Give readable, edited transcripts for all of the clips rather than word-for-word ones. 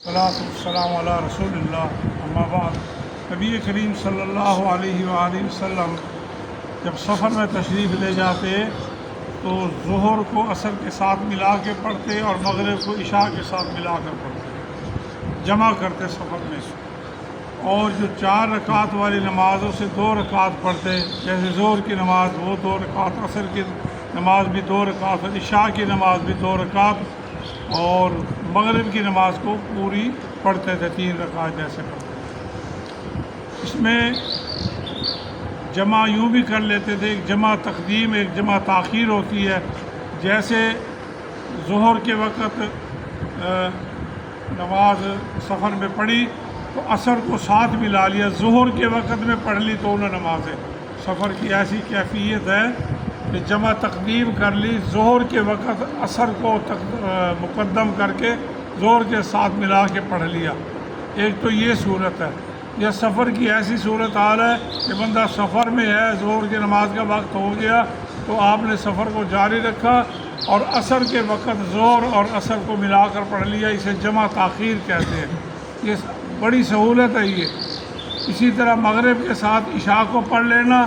والسلام علی رسول اللہ اما بعد۔ نبی کریم صلی اللہ علیہ وآلہ وسلم جب سفر میں تشریف لے جاتے تو ظہر کو عصر کے ساتھ ملا کے پڑھتے اور مغرب کو عشاء کے ساتھ ملا کر پڑھتے، جمع کرتے سفر میں، اور جو 4 رکعت والی نمازوں سے 2 رکعت پڑھتے، جیسے ظہر کی نماز وہ 2 رکعت، عصر کی نماز بھی 2 رکعت، عشاء کی نماز بھی 2 رکعت، اور مغرب کی نماز کو پوری پڑھتے تھے 3 رکعت جیسے پڑھتے تھے۔ اس میں جمع یوں بھی کر لیتے تھے، ایک جمع تقدیم ایک جمع تاخیر ہوتی ہے۔ جیسے ظہر کے وقت نماز سفر میں پڑھی تو عصر کو ساتھ ملا لیا، ظہر کے وقت میں پڑھ لی دونوں نمازیں۔ سفر کی ایسی کیفیت ہے کہ جمع تقدیم کر لی، ظہر کے وقت عصر کو مقدم کر کے ظہر کے ساتھ ملا کے پڑھ لیا۔ ایک تو یہ صورت ہے۔ یہ سفر کی ایسی صورت حال ہے کہ بندہ سفر میں ہے، ظہر کی نماز کا وقت ہو گیا تو آپ نے سفر کو جاری رکھا اور عصر کے وقت ظہر اور عصر کو ملا کر پڑھ لیا، اسے جمع تاخیر کہتے ہیں۔ یہ بڑی سہولت ہے یہ۔ اسی طرح مغرب کے ساتھ عشاء کو پڑھ لینا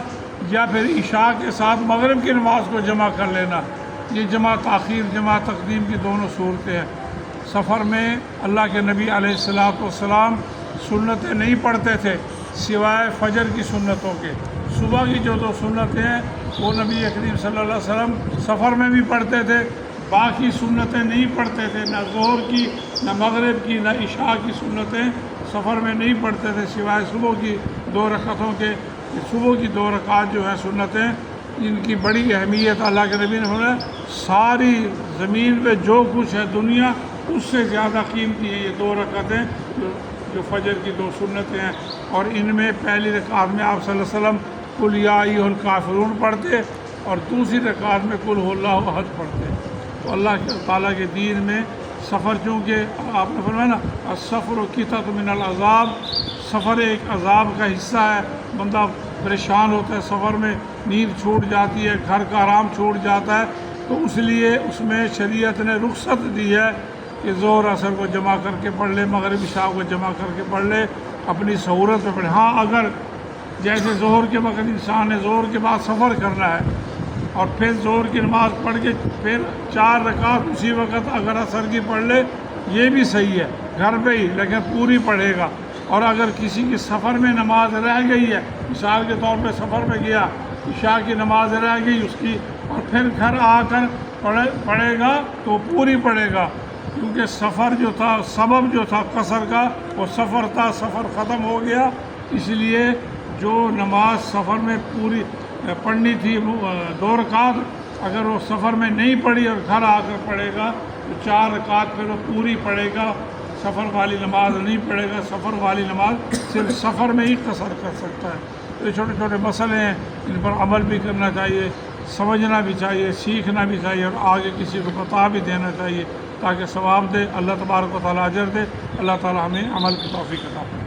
یا پھر عشاء کے ساتھ مغرب کی نماز کو جمع کر لینا، یہ جمع تاخیر جمع تقدیم کی دونوں صورتیں ہیں۔ سفر میں اللہ کے نبی علیہ السلام سنتیں نہیں پڑھتے تھے سوائے فجر کی سنتوں کے۔ صبح کی جو 2 سنتیں ہیں وہ نبی کریم صلی اللہ علیہ وسلم سفر میں بھی پڑھتے تھے، باقی سنتیں نہیں پڑھتے تھے، نہ ظہر کی نہ مغرب کی نہ عشاء کی سنتیں سفر میں نہیں پڑھتے تھے سوائے صبح کی 2 رکعتوں کے۔ صبح کی 2 رکعت جو ہیں سنتیں، ان کی بڑی اہمیت اللہ کے نبی نے فرمایا ساری زمین پہ جو کچھ ہے دنیا اس سے زیادہ قیمتی ہیں یہ 2 رکعتیں جو فجر کی 2 سنتیں ہیں۔ اور ان میں پہلی رکعت میں آپ صلی اللہ علیہ وسلم قل یا ایھا الکافرون پڑھتے اور دوسری رکعت میں قل هو اللہ احد پڑھتے۔ تو اللہ تعالیٰ کے دین میں سفر، چونکہ آپ نے فرمایا نا السفر قطعۃ من العذاب، سفر ایک عذاب کا حصہ ہے، بندہ پریشان ہوتا ہے سفر میں، نیند چھوٹ جاتی ہے، گھر کا آرام چھوٹ جاتا ہے، تو اس لیے اس میں شریعت نے رخصت دی ہے کہ ظہر عصر کو جمع کر کے پڑھ لے، مغرب عشاء کو جمع کر کے پڑھ لے، اپنی سہولت میں پڑھے۔ ہاں اگر جیسے ظہر کے وقت انسان نے ظہر کے بعد سفر کرنا ہے اور پھر ظہر کی نماز پڑھ کے پھر 4 رکعت اسی وقت اگر عصر کی پڑھ لے یہ بھی صحیح ہے گھر پہ ہی، لیکن پوری پڑھے گا۔ اور اگر کسی کی سفر میں نماز رہ گئی ہے، مثال کے طور پہ سفر میں گیا، عشاء کی نماز رہ گئی اس کی، اور پھر گھر آ کر پڑھے گا تو پوری پڑھے گا، کیونکہ سفر جو تھا، سبب جو تھا قصر کا وہ سفر تھا، سفر ختم ہو گیا، اس لیے جو نماز سفر میں پوری پڑھنی تھی 2 رکعت، اگر وہ سفر میں نہیں پڑھی اور گھر آ کر پڑھے گا تو 4 رکعت پھر وہ پوری پڑھے گا، سفر والی نماز نہیں پڑھے گا۔ سفر والی نماز صرف سفر میں ہی قصر کر سکتا ہے۔ تو یہ چھوٹے چھوٹے مسئلے ہیں، ان پر عمل بھی کرنا چاہیے، سمجھنا بھی چاہیے، سیکھنا بھی چاہیے، اور آگے کسی کو بتا بھی دینا چاہیے تاکہ ثواب دے۔ اللہ تبارک و تعالیٰ اجر دے۔ اللہ تعالیٰ ہمیں عمل کی توفیق عطا فرمائے۔